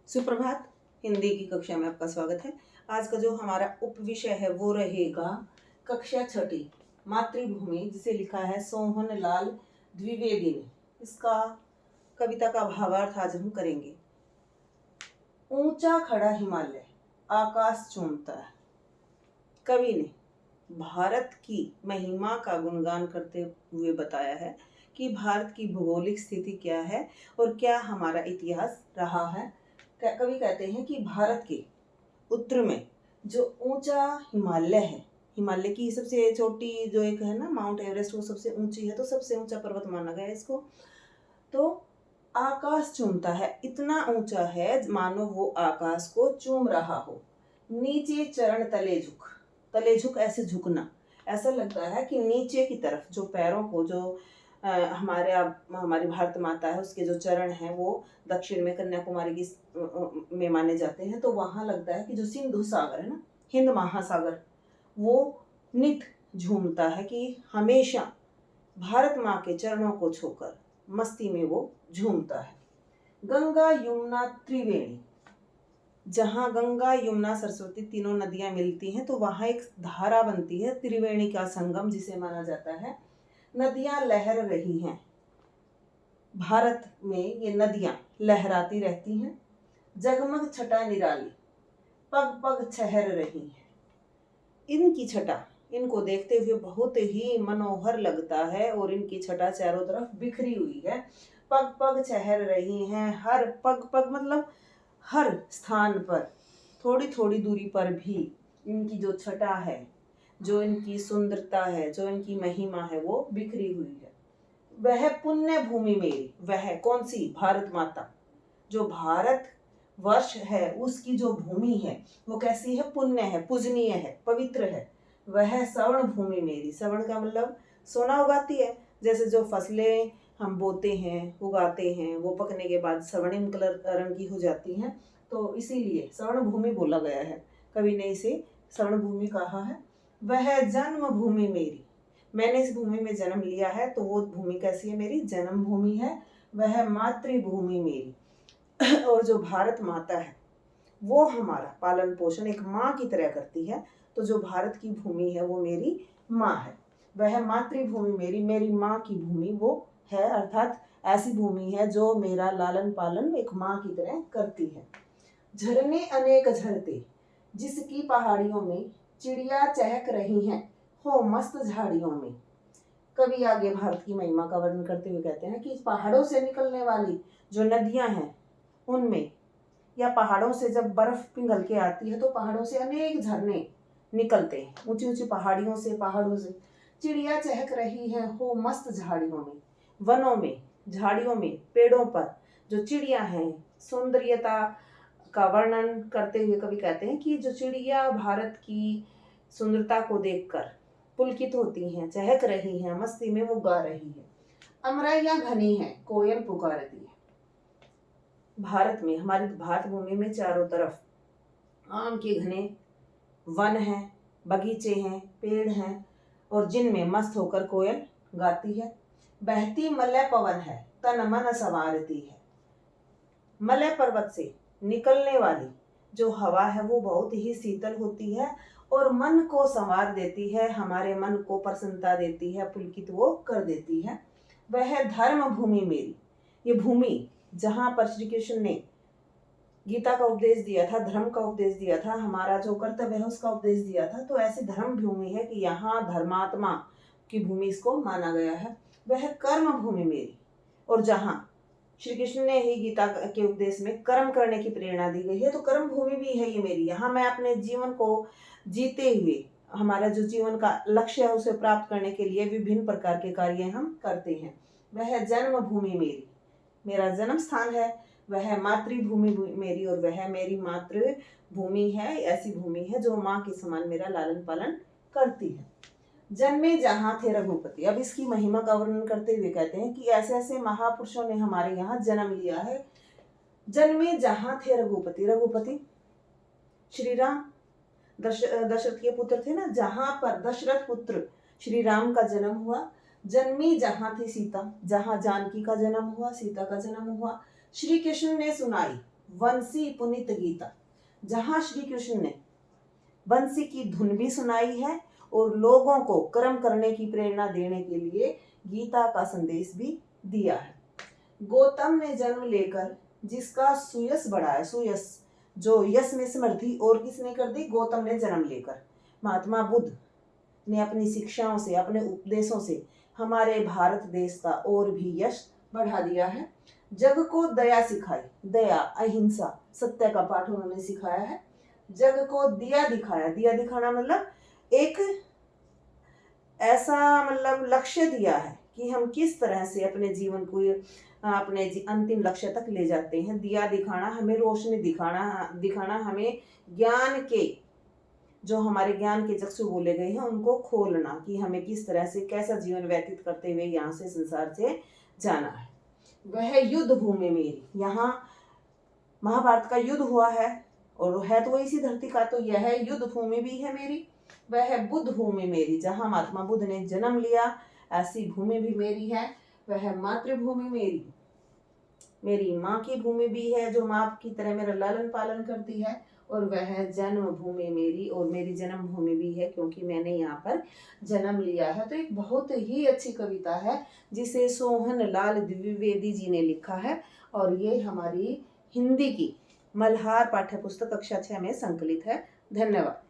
सुप्रभात। हिंदी की कक्षा में आपका स्वागत है। आज का जो हमारा उप विषय है वो रहेगा कक्षा छठी मातृभूमि, जिसे लिखा है सोहन लाल द्विवेदी ने। इसका कविता का भावार्थ आज हम करेंगे। ऊंचा खड़ा हिमालय आकाश चूमता है। कवि ने भारत की महिमा का गुणगान करते हुए बताया है कि भारत की भौगोलिक स्थिति क्या है और क्या हमारा इतिहास रहा है। कवि कहते हैं कि भारत के उत्तर में जो ऊंचा हिमालय है, हिमालय की सबसे छोटी जो एक है ना माउंट एवरेस्ट, वो सबसे ऊंची है, तो सबसे ऊंचा पर्वत माना गया इसको। तो आकाश चूमता है, इतना ऊंचा है मानो वो आकाश को चूम रहा हो। नीचे चरण तले झुक ऐसे झुकना, ऐसा लगता है कि नीचे की तरफ जो पैरों को जो हमारी भारत माता है उसके जो चरण हैं वो दक्षिण में कन्याकुमारी की में माने जाते हैं। तो वहाँ लगता है कि जो सिंधु सागर है ना, हिंद महासागर, वो नित झूमता है कि हमेशा भारत माँ के चरणों को छूकर मस्ती में वो झूमता है। गंगा यमुना त्रिवेणी, जहाँ गंगा यमुना सरस्वती तीनों नदियाँ मिलती हैं तो वहाँ एक धारा बनती है, त्रिवेणी का संगम जिसे माना जाता है। नदियाँ लहर रही हैं, भारत में ये नदियाँ लहराती रहती हैं। जगमग छटा निराली पग पग छहर रही हैं। इनकी छटा, इनको देखते हुए बहुत ही मनोहर लगता है और इनकी छटा चारों तरफ बिखरी हुई है। पग पग छहर रही हैं, हर पग पग मतलब हर स्थान पर थोड़ी थोड़ी दूरी पर भी इनकी जो छटा है, जो इनकी सुंदरता है, जो इनकी महिमा है, वो बिखरी हुई है। वह पुण्य भूमि मेरी, वह कौन सी? भारत माता। जो भारत वर्ष है उसकी जो भूमि है वो कैसी है? पुण्य है, पूजनीय है, पवित्र है। वह स्वर्ण भूमि मेरी, स्वर्ण का मतलब सोना उगाती है। जैसे जो फसलें हम बोते हैं, उगाते हैं, वो पकने के बाद स्वर्णिम कलर रंग की हो जाती हैं, तो इसीलिए स्वर्ण भूमि बोला गया है। कवि ने इसे स्वर्ण भूमि कहा है। वह जन्म भूमि मेरी, मैंने इस भूमि में जन्म लिया है, तो वो भूमि कैसी है? मेरी जन्म भूमि है। वह मातृभूमि मेरी, और जो भारत माता है वो हमारा पालन पोषण एक माँ की तरह करती है। तो जो भारत की भूमि है वो मेरी माँ है। वह मातृभूमि मेरी, मेरी माँ की भूमि वो है, अर्थात ऐसी भूमि है जो मेरा लालन पालन एक माँ की तरह करती है। झरने अनेक झरते, जिसकी पहाड़ियों में चिड़िया चहक रही हैं, हो मस्त झाड़ियों में। कवि आगे भारत की महिमा का वर्णन करते हुए कहते हैं कि पहाड़ों से निकलने वाली जो नदियां हैं उनमें, या पहाड़ों से जब बर्फ पिघल के आती है तो पहाड़ों से अनेक झरने निकलते हैं, ऊंची ऊंची पहाड़ियों से, पहाड़ों से। चिड़िया चहक रही है, हो मस्त झाड़ियों में। वनों में, झाड़ियों में, पेड़ों पर जो चिड़िया हैं, सौंदर्यता का वर्णन करते हुए कवि कहते हैं कि जो चिड़िया भारत की सुंदरता को देखकर पुलकित होती हैं, चहक रही हैं, मस्ती में वो गा रही है। अमरैया घनी है, कोयल पुकारती है। भारत में, हमारी भारत भूमि में चारों तरफ आम के घने वन हैं, बगीचे हैं, पेड़ हैं, और जिनमें मस्त होकर कोयल गाती है। बहती मलय पवन है, तन मन संवारती है। मलय पर्वत से निकलने वाली जो हवा है वो बहुत ही शीतल होती है और मन को संवार देती है, हमारे मन को प्रसन्नता देती है, पुलकित वो कर देती है। वह धर्म भूमि मेरी, ये भूमि जहाँ पर श्री कृष्ण ने गीता का उपदेश दिया था, धर्म का उपदेश दिया था, हमारा जो कर्तव्य है उसका उपदेश दिया था, तो ऐसी धर्म भूमि है कि यहाँ धर्मात्मा की भूमि इसको माना गया है। वह कर्म भूमि मेरी, और जहाँ श्री कृष्ण ने ही गीता के उपदेश में कर्म करने की प्रेरणा दी गई है, तो कर्म भूमि भी है ये मेरी। यहाँ मैं अपने जीवन को जीते हुए, हमारा जो जीवन का लक्ष्य है उसे प्राप्त करने के लिए विभिन्न प्रकार के कार्य हम करते हैं। वह जन्म भूमि मेरी, मेरा जन्म स्थान है। वह मातृभूमि मेरी, और वह मेरी मातृभूमि है, ऐसी भूमि है जो माँ के समान मेरा लालन पालन करती है। जन्मे जहाँ थे रघुपति, अब इसकी महिमा का वर्णन करते हुए कहते हैं कि ऐसे ऐसे महापुरुषों ने हमारे यहाँ जन्म लिया है। जन्मे जहाँ थे रघुपति, रघुपति श्री राम, दशरथ के पुत्र थे ना, जहाँ पर दशरथ पुत्र श्री राम का जन्म हुआ। जन्मी जहाँ थी सीता, जहाँ जानकी का जन्म हुआ, सीता का जन्म हुआ। श्री कृष्ण ने सुनाई वंशी पुनित गीता, जहाँ श्री कृष्ण ने बंसी की धुन भी सुनाई है और लोगों को कर्म करने की प्रेरणा देने के लिए गीता का संदेश भी दिया है। गौतम ने जन्म लेकर जिसका सुयश बढ़ा है, सुयश जो यश में समृद्धि और किसने कर दी? गौतम ने जन्म लेकर। महात्मा बुद्ध ने अपनी शिक्षाओं से, अपने उपदेशों से हमारे भारत देश का और भी यश बढ़ा दिया है। जग को दया सिखाई, दया, अहिंसा, सत्य का पाठ उन्होंने सिखाया है। जग को दिया दिखाया, दिया दिखाना मतलब एक ऐसा मतलब लक्ष्य दिया है कि हम किस तरह से अपने जीवन को अपने अंतिम लक्ष्य तक ले जाते हैं। दिया दिखाना हमें रोशनी दिखाना हमें ज्ञान के, जो हमारे ज्ञान के चक्षु बोले गए हैं उनको खोलना, कि हमें किस तरह से कैसा जीवन व्यतीत करते हुए यहाँ से संसार से जाना है। वह युद्ध भूमि मेरी, यहाँ महाभारत का युद्ध हुआ है और है तो वो इसी धरती का, तो यह युद्ध भूमि भी है मेरी। वह बुद्ध भूमि मेरी, जहाँ महात्मा बुद्ध ने जन्म लिया ऐसी भूमि भी मेरी है। वह मातृभूमि मेरी, मेरी माँ की भूमि भी है जो माँ की तरह मेरा लालन पालन करती है। और वह जन्म भूमि मेरी, और मेरी जन्म भूमि भी है क्योंकि मैंने यहाँ पर जन्म लिया है। तो एक बहुत ही अच्छी कविता है जिसे सोहन लाल द्विवेदी जी ने लिखा है और ये हमारी हिंदी की मल्हार पाठ्य पुस्तक कक्षा 6 में संकलित है। धन्यवाद।